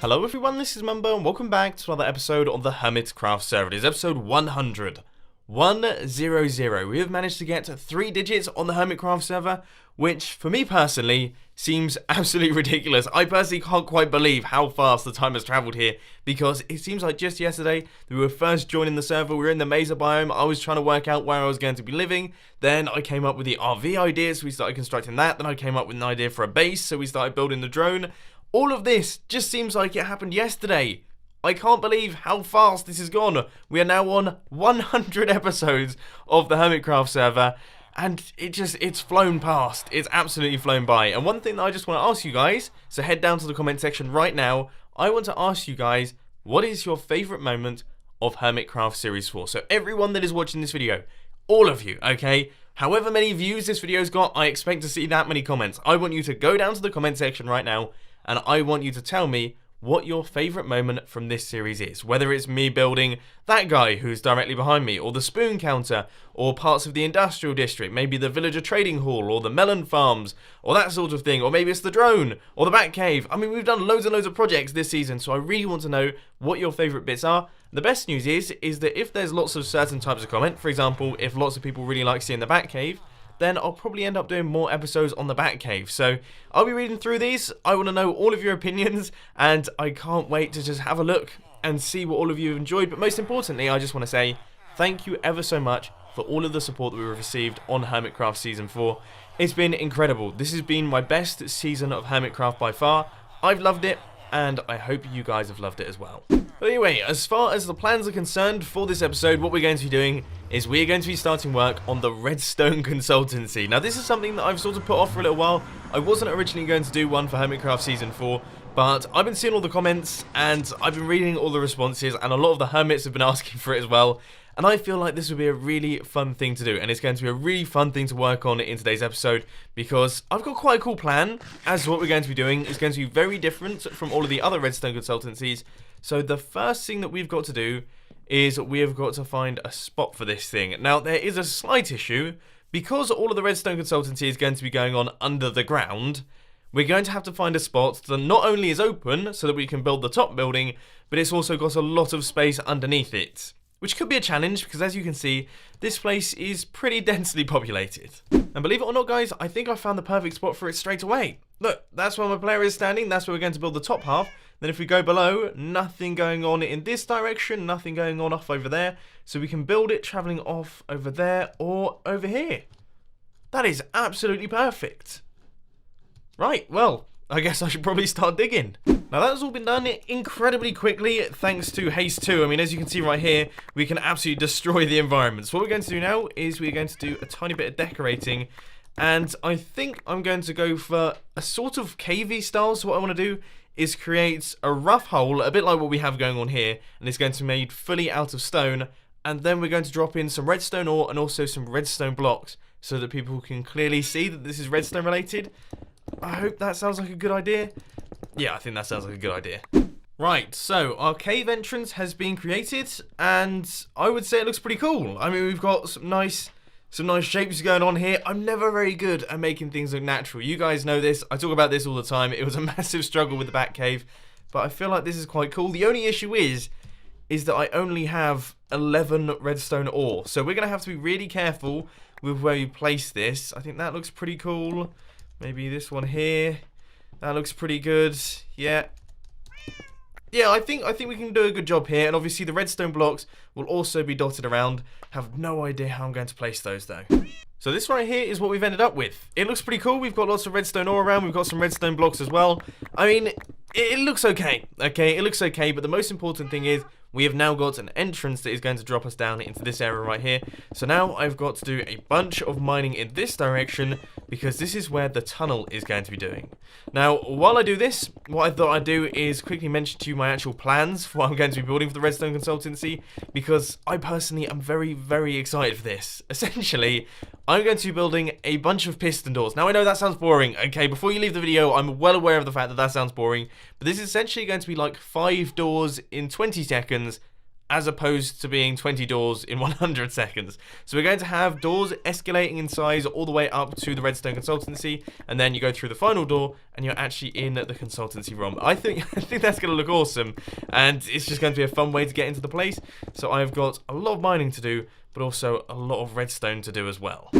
Hello everyone, this is Mumbo and welcome back to another episode on the Hermitcraft server. It is episode 100. 100. We have managed to get 3 digits on the Hermitcraft server, which for me personally seems absolutely ridiculous. I personally can't quite believe how fast the time has travelled here, because it seems like just yesterday that we were first joining the server. We were in the mesa biome. I was trying to work out where I was going to be living. Then I came up with the RV idea, so we started constructing that. Then I came up with an idea for a base, so we started building the drone. All of this just seems like it happened yesterday. I can't believe how fast this has gone. We are now on 100 episodes of the Hermitcraft server, and it's flown past. It's absolutely flown by. And one thing that I just want to ask you guys, so head down to the comment section right now. I want to ask you guys, what is your favourite moment of Hermitcraft Series 4? So everyone that is watching this video, all of you, okay? However many views this video's got, I expect to see that many comments. I want you to go down to the comment section right now, and I want you to tell me what your favourite moment from this series is. Whether it's me building that guy who's directly behind me, or the spoon counter, or parts of the industrial district, maybe the villager trading hall, or the melon farms, or that sort of thing, or maybe it's the drone, or the bat cave. I mean, we've done loads and loads of projects this season, so I really want to know what your favourite bits are. The best news is that if there's lots of certain types of comment, for example, if lots of people really like seeing the bat cave, then I'll probably end up doing more episodes on the Batcave. So I'll be reading through these. I want to know all of your opinions, and I can't wait to just have a look and see what all of you have enjoyed. But most importantly, I just want to say thank you ever so much for all of the support that we've received on Hermitcraft Season 4. It's been incredible. This has been my best season of Hermitcraft by far. I've loved it, and I hope you guys have loved it as well. But anyway, as far as the plans are concerned for this episode, what we're going to be doing is we're going to be starting work on the redstone consultancy. Now, this is something that I've sort of put off for a little while. I wasn't originally going to do one for Hermitcraft Season 4, but I've been seeing all the comments, and I've been reading all the responses, and a lot of the hermits have been asking for it as well. And I feel like this would be a really fun thing to do, and it's going to be a really fun thing to work on in today's episode, because I've got quite a cool plan as to what we're going to be doing. It's going to be very different from all of the other redstone consultancies. So the first thing that we've got to do is we have got to find a spot for this thing. Now, there is a slight issue. Because all of the redstone consultancy is going to be going on under the ground, we're going to have to find a spot that not only is open so that we can build the top building, but it's also got a lot of space underneath it. Which could be a challenge, because as you can see, this place is pretty densely populated. And believe it or not, guys, I think I found the perfect spot for it straight away. Look, that's where my player is standing. That's where we're going to build the top half. Then if we go below, nothing going on in this direction, nothing going on off over there. So we can build it travelling off over there or over here. That is absolutely perfect. Right, well, I guess I should probably start digging. Now that's all been done incredibly quickly thanks to Haste 2. I mean, as you can see right here, we can absolutely destroy the environment. So what we're going to do now is we're going to do a tiny bit of decorating. And I think I'm going to go for a sort of cavey style. So what I want to do is create a rough hole, a bit like what we have going on here. And it's going to be made fully out of stone. And then we're going to drop in some redstone ore and also some redstone blocks so that people can clearly see that this is redstone related. I hope that sounds like a good idea. Yeah, I think that sounds like a good idea. Right, so our cave entrance has been created, and I would say it looks pretty cool. I mean, we've got some nice shapes going on here. I'm never very good at making things look natural. You guys know this. I talk about this all the time. It was a massive struggle with the bat cave, but I feel like this is quite cool. The only issue is that I only have 11 redstone ore, so we're going to have to be really careful with where you place this. I think that looks pretty cool. Maybe this one here. That looks pretty good. Yeah. Yeah, I think we can do a good job here. And obviously the redstone blocks will also be dotted around. Have no idea how I'm going to place those though. So this right here is what we've ended up with. It looks pretty cool. We've got lots of redstone ore around. We've got some redstone blocks as well. I mean, it looks okay. Okay, it looks okay. But the most important thing is we have now got an entrance that is going to drop us down into this area right here. So now I've got to do a bunch of mining in this direction, because this is where the tunnel is going to be doing. Now, while I do this, what I thought I'd do is quickly mention to you my actual plans for what I'm going to be building for the redstone consultancy, because I personally am very, very excited for this. Essentially, I'm going to be building a bunch of piston doors. Now, I know that sounds boring, okay? Before you leave the video, I'm well aware of the fact that that sounds boring, but this is essentially going to be like 5 doors in 20 seconds, as opposed to being 20 doors in 100 seconds. So we're going to have doors escalating in size all the way up to the Redstone Consultancy, and then you go through the final door and you're actually in the consultancy room. I think that's going to look awesome, and it's just going to be a fun way to get into the place. So I've got a lot of mining to do, but also a lot of redstone to do as well.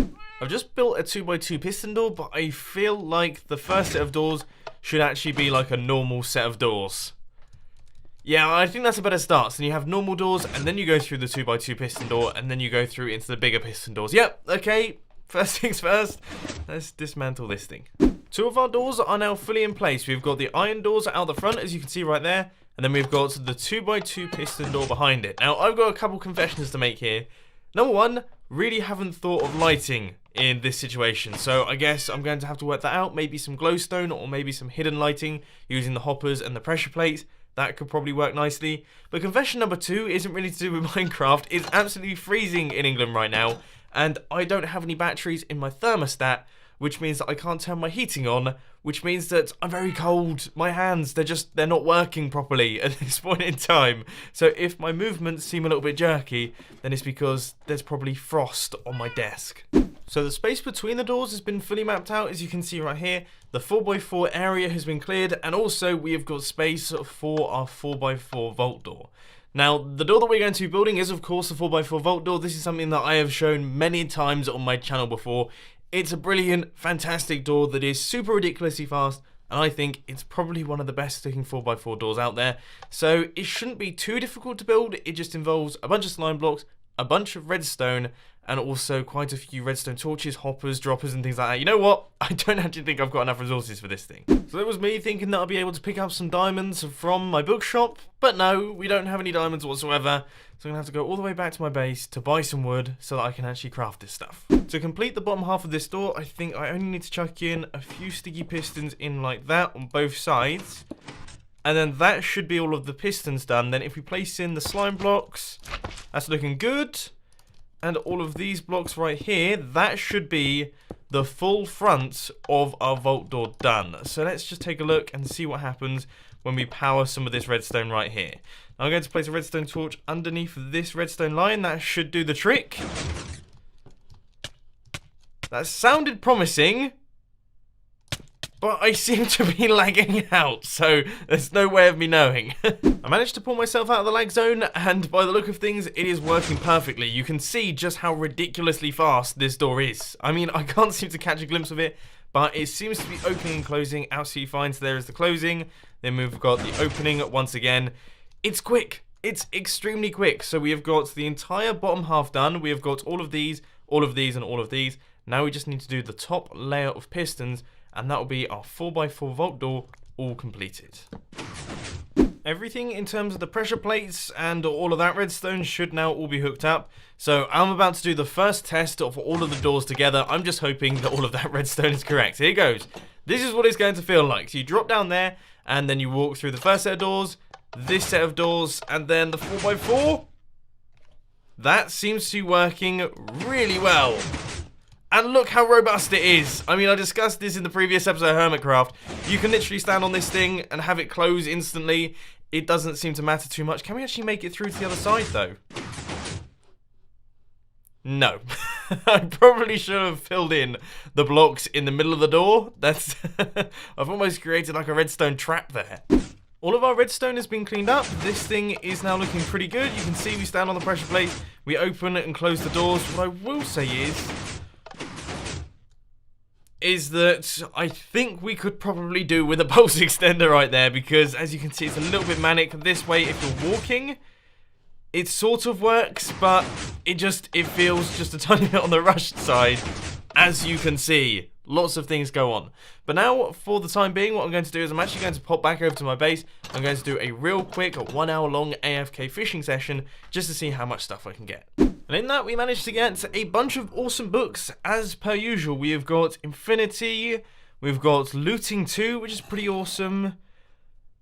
I've just built a 2x2 piston door, but I feel like the first set of doors should actually be like a normal set of doors. Yeah, I think that's a better start. So you have normal doors, and then you go through the 2x2 piston door, and then you go through into the bigger piston doors. Yep, okay, first things first, let's dismantle this thing. 2 of our doors are now fully in place. We've got the iron doors out the front, as you can see right there, and then we've got the 2x2 piston door behind it. Now, I've got a couple confessions to make here. Number one, really haven't thought of lighting in this situation, so I guess I'm going to have to work that out. Maybe some glowstone or maybe some hidden lighting using the hoppers and the pressure plates. That could probably work nicely. But confession number 2 isn't really to do with Minecraft. It's absolutely freezing in England right now, and I don't have any batteries in my thermostat, which means that I can't turn my heating on, which means that I'm very cold. My hands, they're not working properly at this point in time. So if my movements seem a little bit jerky, then it's because there's probably frost on my desk. So the space between the doors has been fully mapped out, as you can see right here. The 4x4 area has been cleared, and also we have got space for our 4x4 vault door. Now, the door that we're going to be building is, of course, the 4x4 vault door. This is something that I have shown many times on my channel before. It's a brilliant, fantastic door that is super ridiculously fast, and I think it's probably one of the best looking 4x4 doors out there. So it shouldn't be too difficult to build. It just involves a bunch of slime blocks, a bunch of redstone, and also quite a few redstone torches, hoppers, droppers, and things like that. You know what? I don't actually think I've got enough resources for this thing. So that was me thinking that I'd be able to pick up some diamonds from my bookshop, but no, we don't have any diamonds whatsoever. So I'm gonna have to go all the way back to my base to buy some wood so that I can actually craft this stuff. To complete the bottom half of this door, I think I only need to chuck in a few sticky pistons in like that on both sides. And then that should be all of the pistons done. Then if we place in the slime blocks, that's looking good. And all of these blocks right here, that should be the full front of our vault door done. So let's just take a look and see what happens when we power some of this redstone right here. Now I'm going to place a redstone torch underneath this redstone line. That should do the trick. That sounded promising, but I seem to be lagging out, so there's no way of me knowing. I managed to pull myself out of the lag zone, and by the look of things, it is working perfectly. You can see just how ridiculously fast this door is. I mean, I can't seem to catch a glimpse of it, but it seems to be opening and closing absolutely fine. So there is the closing, then we've got the opening once again. It's quick. It's extremely quick. So we have got the entire bottom half done. We have got all of these, and all of these. Now we just need to do the top layer of pistons, and that will be our 4x4 vault door all completed. Everything in terms of the pressure plates and all of that redstone should now all be hooked up. So I'm about to do the first test of all of the doors together. I'm just hoping that all of that redstone is correct. Here goes. This is what it's going to feel like. So you drop down there, and then you walk through the first set of doors, this set of doors, and then the 4x4. That seems to be working really well. And look how robust it is. I mean, I discussed this in the previous episode of Hermitcraft. You can literally stand on this thing and have it close instantly. It doesn't seem to matter too much. Can we actually make it through to the other side, though? No. I probably should have filled in the blocks in the middle of the door. That's... I've almost created like a redstone trap there. All of our redstone has been cleaned up. This thing is now looking pretty good. You can see we stand on the pressure plate. We open and close the doors. What I will say is that I think we could probably do with a pulse extender right there, because as you can see, it's a little bit manic this way. If you're walking, it sort of works, but it feels just a tiny bit on the rushed side. As you can see, lots of things go on. But now, for the time being, what I'm going to do is I'm actually going to pop back over to my base. I'm going to do a real quick 1 hour long AFK fishing session just to see how much stuff I can get. And in that, we managed to get a bunch of awesome books. As per usual, we have got Infinity, we've got Looting 2, which is pretty awesome.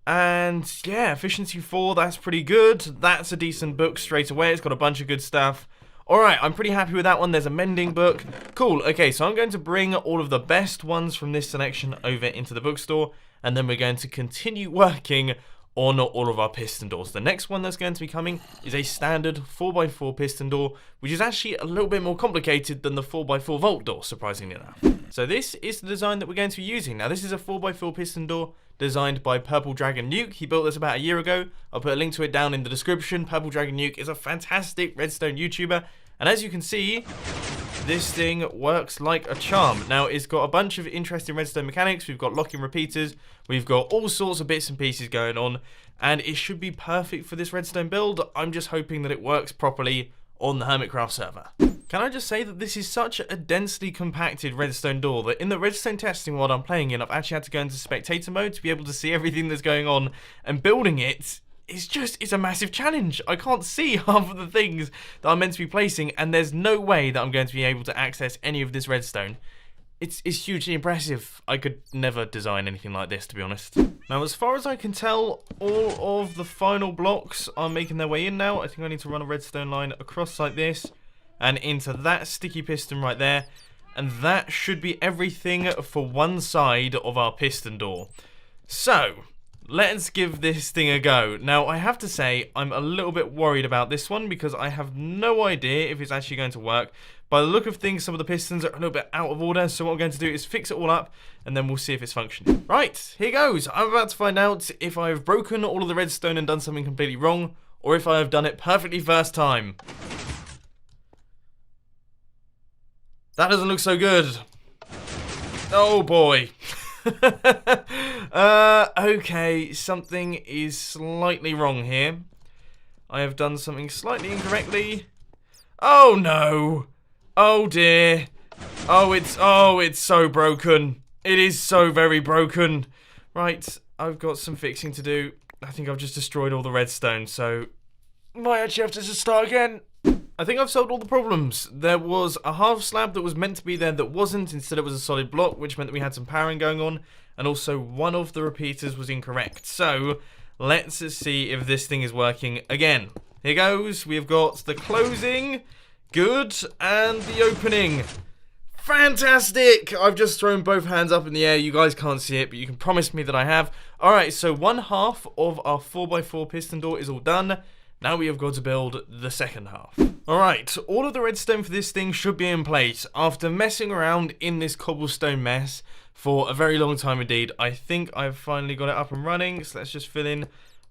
And yeah, Efficiency 4, that's pretty good. That's a decent book straight away. It's got a bunch of good stuff. Alright, I'm pretty happy with that one. There's a mending book. Cool, okay, so I'm going to bring all of the best ones from this selection over into the bookstore, and then we're going to continue working on all of our piston doors. The next one that's going to be coming is a standard 4x4 piston door, which is actually a little bit more complicated than the 4x4 vault door, surprisingly enough. So this is the design that we're going to be using. Now this is a 4x4 piston door designed by Purple Dragon Nuke. He built this about a year ago. I'll put a link to it down in the description. Purple Dragon Nuke is a fantastic redstone YouTuber, and as you can see, this thing works like a charm. Now, it's got a bunch of interesting redstone mechanics. We've got locking repeaters. We've got all sorts of bits and pieces going on, and it should be perfect for this redstone build. I'm just hoping that it works properly on the Hermitcraft server. Can I just say that this is such a densely compacted redstone door that in the redstone testing world I'm playing in, I've actually had to go into spectator mode to be able to see everything that's going on, and building it it's a massive challenge. I can't see half of the things that I'm meant to be placing, and there's no way that I'm going to be able to access any of this redstone. It's hugely impressive. I could never design anything like this, to be honest. Now, as far as I can tell, all of the final blocks are making their way in now. I think I need to run a redstone line across like this, and into that sticky piston right there. And that should be everything for one side of our piston door. So let's give this thing a go. Now, I have to say, I'm a little bit worried about this one because I have no idea if it's actually going to work. By the look of things, some of the pistons are a little bit out of order, so what I'm going to do is fix it all up, and then we'll see if it's functioning. Right, here goes. I'm about to find out if I've broken all of the redstone and done something completely wrong, or if I have done it perfectly first time. That doesn't look so good. Oh boy. Okay, something is slightly wrong here. I have done something slightly incorrectly. Oh no! Oh dear! Oh, it's so broken. It is so very broken. Right, I've got some fixing to do. I think I've just destroyed all the redstone, so might actually have to just start again. I think I've solved all the problems. There was a half slab that was meant to be there that wasn't. Instead, it was a solid block, which meant that we had some powering going on. And also, one of the repeaters was incorrect. So, let's see if this thing is working again. Here goes. We've got the closing. Good. And the opening. Fantastic! I've just thrown both hands up in the air. You guys can't see it, but you can promise me that I have. Alright, so one half of our 4x4 piston door is all done. Now we have got to build the second half. Alright, all of the redstone for this thing should be in place. After messing around in this cobblestone mess for a very long time indeed, I think I've finally got it up and running. So let's just fill in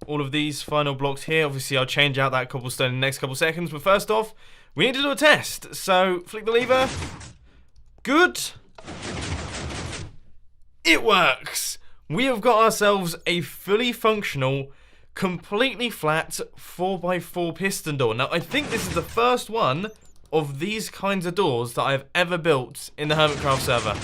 all of these final blocks here. Obviously, I'll change out that cobblestone in the next couple seconds. But first off, we need to do a test. So, flick the lever. Good. It works. We have got ourselves a fully functional, completely flat 4x4 piston door. Now, I think this is the first one of these kinds of doors that I've ever built in the Hermitcraft server.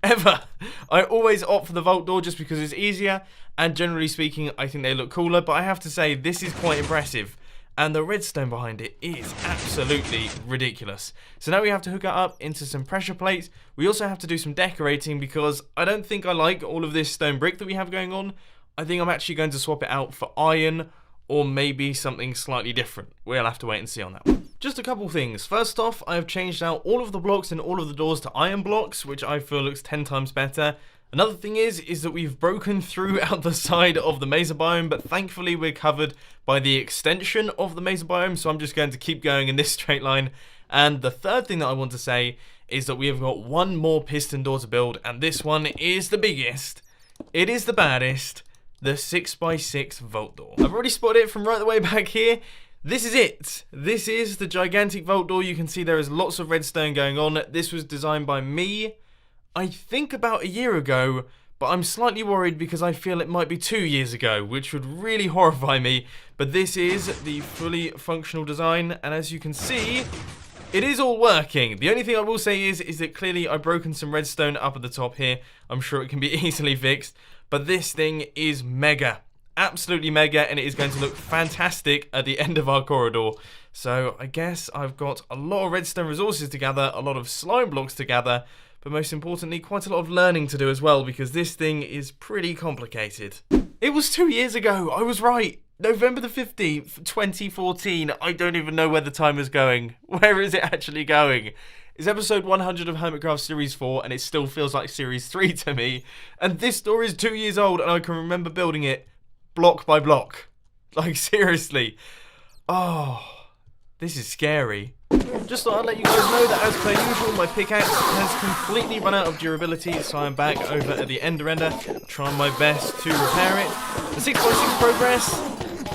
Ever. I always opt for the vault door just because it's easier, and generally speaking, I think they look cooler, but I have to say, this is quite impressive. And the redstone behind it is absolutely ridiculous. So now we have to hook it up into some pressure plates. We also have to do some decorating because I don't think I like all of this stone brick that we have going on. I think I'm actually going to swap it out for iron or maybe something slightly different. We'll have to wait and see on that one. Just a couple things. First off, I have changed out all of the blocks and all of the doors to iron blocks, which I feel looks 10 times better. Another thing is that we've broken through out the side of the mesa biome, but thankfully we're covered by the extension of the mesa biome, so I'm just going to keep going in this straight line. And the third thing that I want to say is that we have got one more piston door to build, and this one is the biggest. It is the baddest. The 6x6 vault door. I've already spotted it from right the way back here. This is it. This is the gigantic vault door. You can see there is lots of redstone going on. This was designed by me, I think about a year ago, but I'm slightly worried because I feel it might be 2 years ago, which would really horrify me. But this is the fully functional design, and as you can see, it is all working. The only thing I will say is that clearly I've broken some redstone up at the top here. I'm sure it can be easily fixed. But this thing is mega, absolutely mega, and it is going to look fantastic at the end of our corridor. So I guess I've got a lot of redstone resources to gather, a lot of slime blocks to gather, but most importantly, quite a lot of learning to do as well, because this thing is pretty complicated. It was 2 years ago, I was right. November the 15th, 2014. I don't even know where the time is going. Where is it actually going? It's episode 100 of Hermitcraft Series 4, and it still feels like Series 3 to me. And this door is 2 years old, and I can remember building it block by block. Like, seriously. Oh, this is scary. Just thought I'd let you guys know that, as per usual, my pickaxe has completely run out of durability, so I'm back over at the ender trying my best to repair it. The 6x6 progress,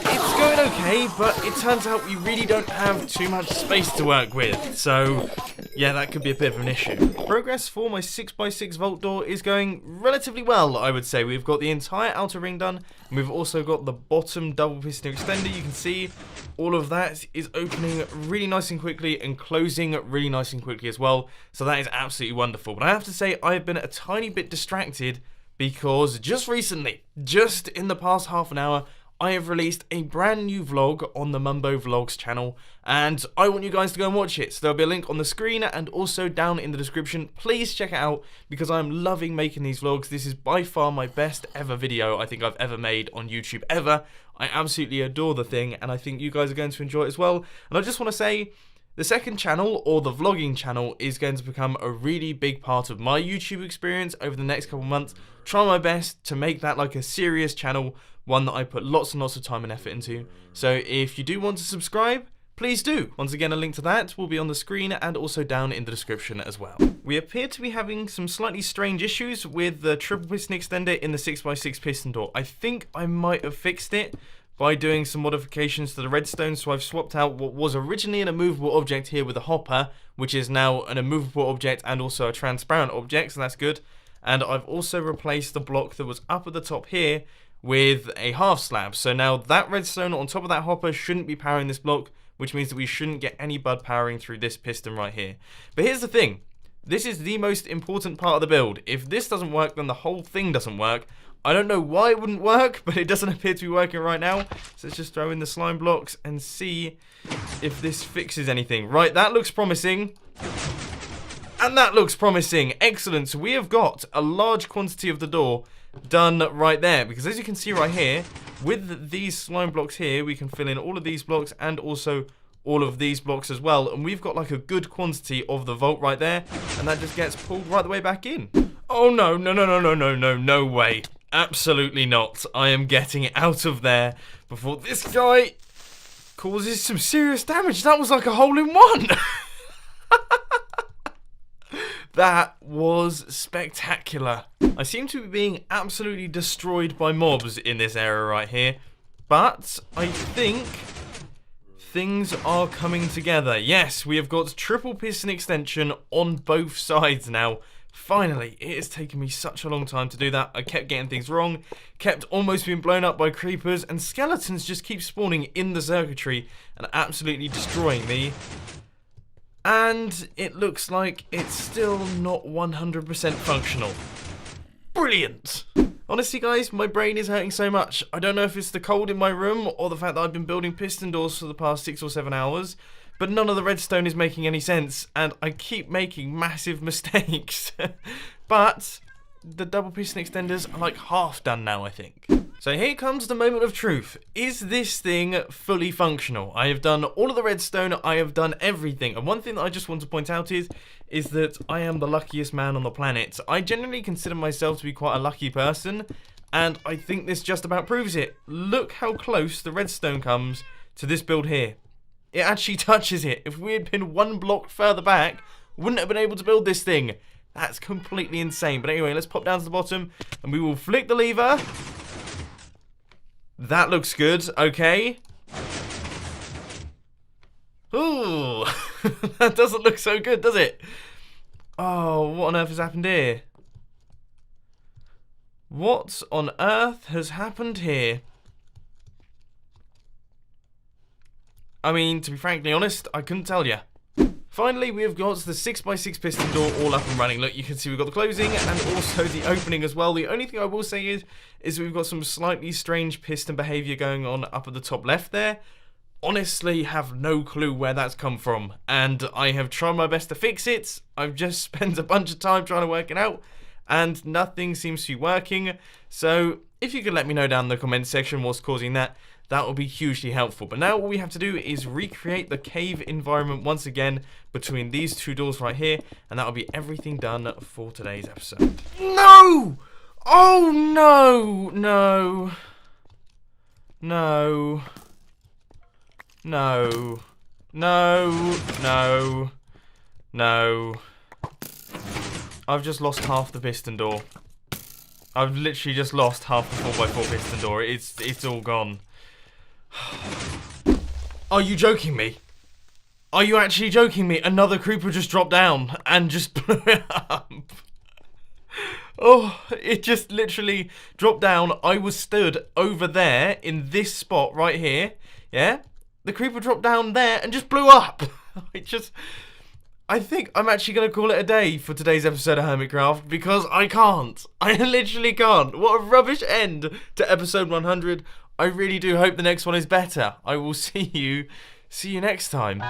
it's going okay, but it turns out we really don't have too much space to work with, so yeah, that could be a bit of an issue. Progress for my 6x6 vault door is going relatively well, I would say. We've got the entire outer ring done, and we've also got the bottom double piston extender. You can see all of that is opening really nice and quickly and closing really nice and quickly as well, so that is absolutely wonderful. But I have to say, I've been a tiny bit distracted because just recently, just in the past half an hour, I have released a brand new vlog on the Mumbo Vlogs channel, and I want you guys to go and watch it. So there'll be a link on the screen and also down in the description. Please check it out, because I'm loving making these vlogs. This is by far my best ever video I think I've ever made on YouTube ever. I absolutely adore the thing, and I think you guys are going to enjoy it as well. And I just want to say, the second channel, or the vlogging channel, is going to become a really big part of my YouTube experience over the next couple months. Try my best to make that like a serious channel, one that I put lots and lots of time and effort into. So if you do want to subscribe, please do. Once again, a link to that will be on the screen and also down in the description as well. We appear to be having some slightly strange issues with the triple piston extender in the 6x6 piston door. I think I might have fixed it by doing some modifications to the redstone. So I've swapped out what was originally an immovable object here with a hopper, which is now an immovable object and also a transparent object, so that's good. And I've also replaced the block that was up at the top here with a half slab. So now that redstone on top of that hopper shouldn't be powering this block, which means that we shouldn't get any bud powering through this piston right here. But here's the thing. This is the most important part of the build. If this doesn't work, then the whole thing doesn't work. I don't know why it wouldn't work, but it doesn't appear to be working right now. So let's just throw in the slime blocks and see if this fixes anything. Right, that looks promising. And that looks promising. Excellent. So we have got a large quantity of the door done right there, because as you can see right here, with these slime blocks here, we can fill in all of these blocks and also all of these blocks as well, and we've got like a good quantity of the vault right there, and that just gets pulled right the way back in. Oh no, no, no, no, no, no, no, no way. Absolutely not. I am getting out of there before this guy causes some serious damage. That was like a hole-in-one. That was spectacular. I seem to be being absolutely destroyed by mobs in this area right here, but I think things are coming together. Yes, we have got triple piston extension on both sides now. Finally, it has taken me such a long time to do that. I kept getting things wrong, kept almost being blown up by creepers, and skeletons just keep spawning in the circuitry and absolutely destroying me. And it looks like it's still not 100% functional. Brilliant! Honestly, guys, my brain is hurting so much. I don't know if it's the cold in my room or the fact that I've been building piston doors for the past 6 or 7 hours, but none of the redstone is making any sense, and I keep making massive mistakes. But the double piston extenders are like half done now, I think. So here comes the moment of truth. Is this thing fully functional? I have done all of the redstone, I have done everything, and one thing that I just want to point out is that I am the luckiest man on the planet. I generally consider myself to be quite a lucky person, and I think this just about proves it. Look how close the redstone comes to this build here. It actually touches it. If we had been one block further back, wouldn't have been able to build this thing. That's completely insane. But anyway, let's pop down to the bottom, and we will flick the lever. That looks good, okay. Ooh, that doesn't look so good, does it? Oh, what on earth has happened here? What on earth has happened here? I mean, to be frankly honest, I couldn't tell you. Finally, we have got the 6x6 piston door all up and running. Look, you can see we've got the closing and also the opening as well. The only thing I will say is we've got some slightly strange piston behavior going on up at the top left there. Honestly, have no clue where that's come from, and I have tried my best to fix it. I've just spent a bunch of time trying to work it out, and nothing seems to be working. So if you could let me know down in the comment section what's causing that, that will be hugely helpful. But now all we have to do is recreate the cave environment once again between these two doors right here, and that will be everything done for today's episode. No! Oh no! No. No. No. No. No. No. I've just lost half the piston door. I've literally just lost half the 4x4 piston door. It's all gone. Are you joking me? Are you actually joking me? Another creeper just dropped down and just blew it up. Oh, it just literally dropped down. I was stood over there in this spot right here. Yeah? The creeper dropped down there and just blew up. I think I'm actually going to call it a day for today's episode of Hermitcraft because I can't. I literally can't. What a rubbish end to episode 100. I really do hope the next one is better. I will see you next time.